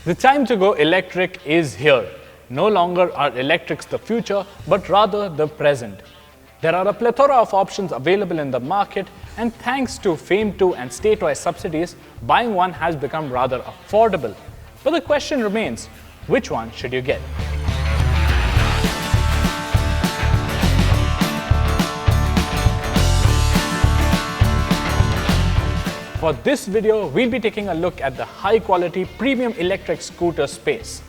The time to go electric is here. No longer are electrics the future, but rather the present. There are a plethora of options available in the market, and thanks to FAME 2 and state-wise subsidies, buying one has become rather affordable. But the question remains, which one should you get? For this video, we'll be taking a look at the high-quality premium electric scooter space.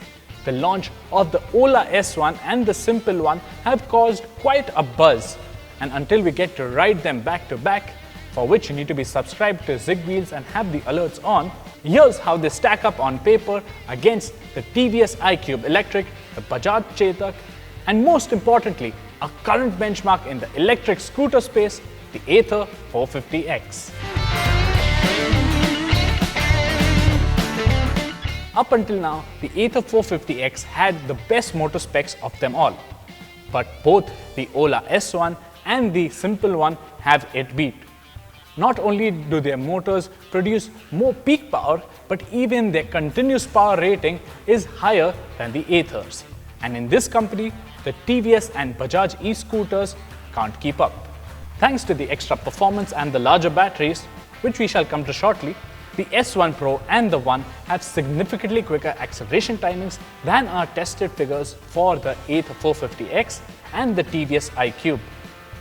The launch of the Ola S1 and the Simple one have caused quite a buzz. And until we get to ride them back to back, for which you need to be subscribed to ZigWheels and have the alerts on, here's how they stack up on paper against the TVS iQube Electric, the Bajaj Chetak, and most importantly, a current benchmark in the electric scooter space, the Ather 450X. Up until now, the Ather 450X had the best motor specs of them all. But both the Ola S1 and the Simple one have it beat. Not only do their motors produce more peak power, but even their continuous power rating is higher than the Athers. And in this company, the TVS and Bajaj e-scooters can't keep up. Thanks to the extra performance and the larger batteries, which we shall come to shortly, the S1 Pro and the One have significantly quicker acceleration timings than our tested figures for the Ather 450X and the TVS iQube.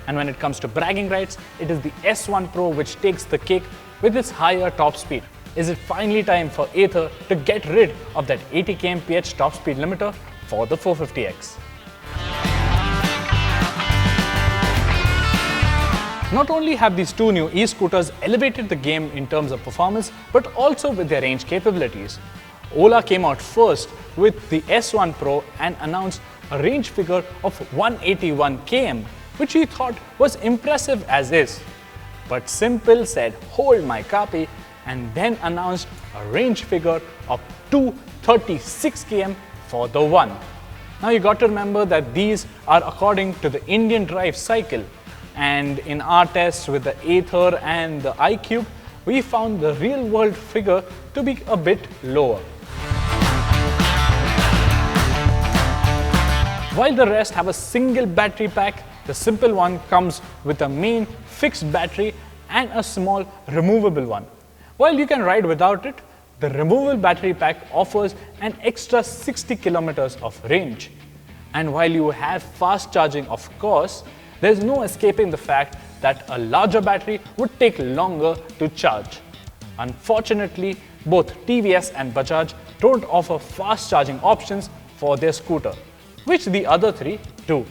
And when it comes to bragging rights, it is the S1 Pro which takes the cake with its higher top speed. Is it finally time for Ather to get rid of that 80 km/h top speed limiter for the 450X? Not only have these two new e-scooters elevated the game in terms of performance, but also with their range capabilities. Ola came out first with the S1 Pro and announced a range figure of 181 km, which he thought was impressive as is. But Simple said, hold my copy, and then announced a range figure of 236 km for the One. Now you got to remember that these are according to the Indian drive cycle. And in our tests with the Ather and the iQube, we found the real world figure to be a bit lower. While the rest have a single battery pack, the Simple one comes with a main fixed battery and a small removable one. While you can ride without it, the removable battery pack offers an extra 60 kilometers of range. And while you have fast charging, of course, there's no escaping the fact that a larger battery would take longer to charge. Unfortunately, both TVS and Bajaj don't offer fast charging options for their scooter, which the other three do.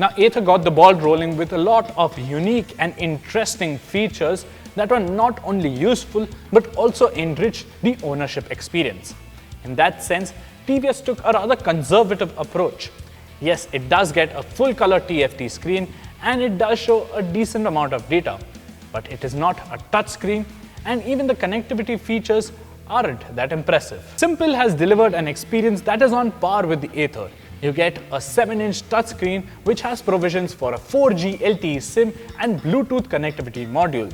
Now, Ather got the ball rolling with a lot of unique and interesting features that were not only useful but also enriched the ownership experience. In that sense, TVS took a rather conservative approach. Yes, it does get a full color TFT screen and it does show a decent amount of data, but it is not a touch screen, and even the connectivity features aren't that impressive. Simple has delivered an experience that is on par with the Ather. You get a 7-inch touchscreen which has provisions for a 4G LTE SIM and Bluetooth connectivity module.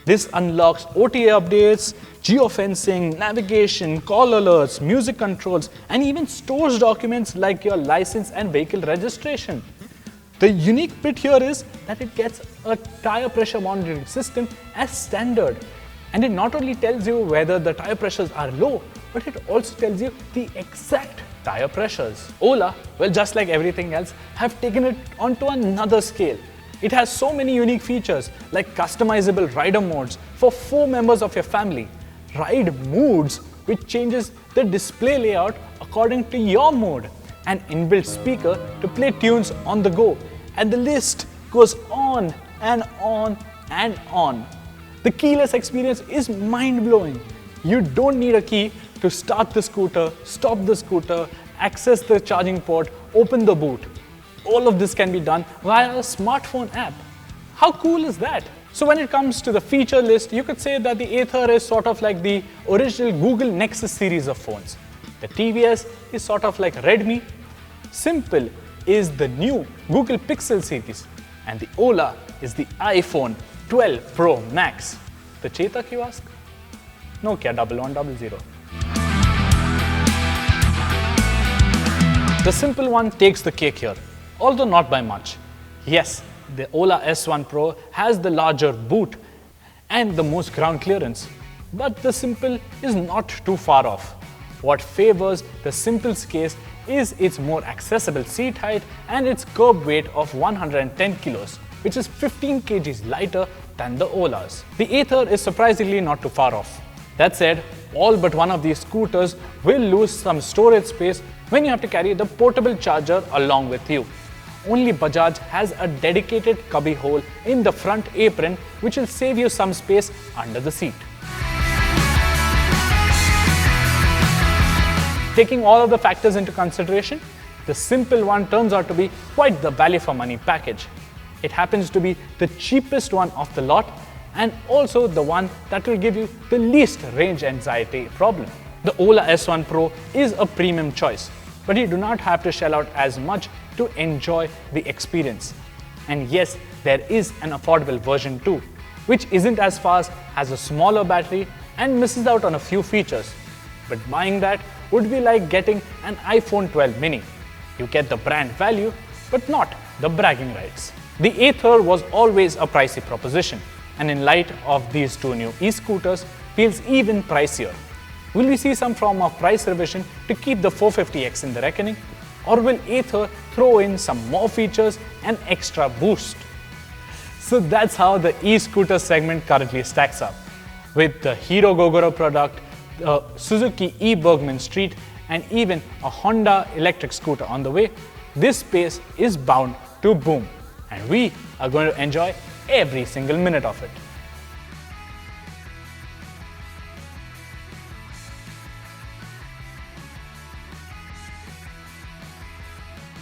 This unlocks OTA updates, geofencing, navigation, call alerts, music controls, and even stores documents like your license and vehicle registration. The unique bit here is that it gets a tire pressure monitoring system as standard. And it not only tells you whether the tire pressures are low, but it also tells you the exact tire pressures. Ola, well, just like everything else, have taken it onto another scale. It has so many unique features like customizable rider modes for 4 members of your family, ride moods which changes the display layout according to your mode, an inbuilt speaker to play tunes on the go, and the list goes on and on and on. The keyless experience is mind-blowing. You don't need a key to start the scooter, stop the scooter, access the charging port, open the boot. All of this can be done via a smartphone app. How cool is that? So when it comes to the feature list, you could say that the Ather is sort of like the original Google Nexus series of phones. The TVS is sort of like Redmi. Simple is the new Google Pixel series. And the Ola is the iPhone 12 Pro Max. The Chetak, you ask? Nokia 1100. The simple one takes the cake here, although not by much. Yes, the Ola S1 Pro has the larger boot and the most ground clearance, but the simple is not too far off. What favors the simple's case is its more accessible seat height and its curb weight of 110 kilos, which is 15 kgs lighter than the Ola's. The Ather is surprisingly not too far off. That said, all but one of these scooters will lose some storage space when you have to carry the portable charger along with you. Only Bajaj has a dedicated cubby hole in the front apron which will save you some space under the seat. Taking all of the factors into consideration, the simple one turns out to be quite the value for money package. It happens to be the cheapest one of the lot and also the one that will give you the least range anxiety problem. The Ola S1 Pro is a premium choice, but you do not have to shell out as much to enjoy the experience. And yes, there is an affordable version too, which isn't as fast, has a smaller battery and misses out on a few features. But buying that would be like getting an iPhone 12 mini. You get the brand value, but not the bragging rights. The Ather was always a pricey proposition, and in light of these two new e-scooters, feels even pricier. Will we see some form of price revision to keep the 450X in the reckoning? Or will Ather throw in some more features and extra boost? So that's how the e-scooter segment currently stacks up. With the Hero Gogoro product, the Suzuki e-Bergman Street and even a Honda electric scooter on the way, this space is bound to boom. And we are going to enjoy every single minute of it.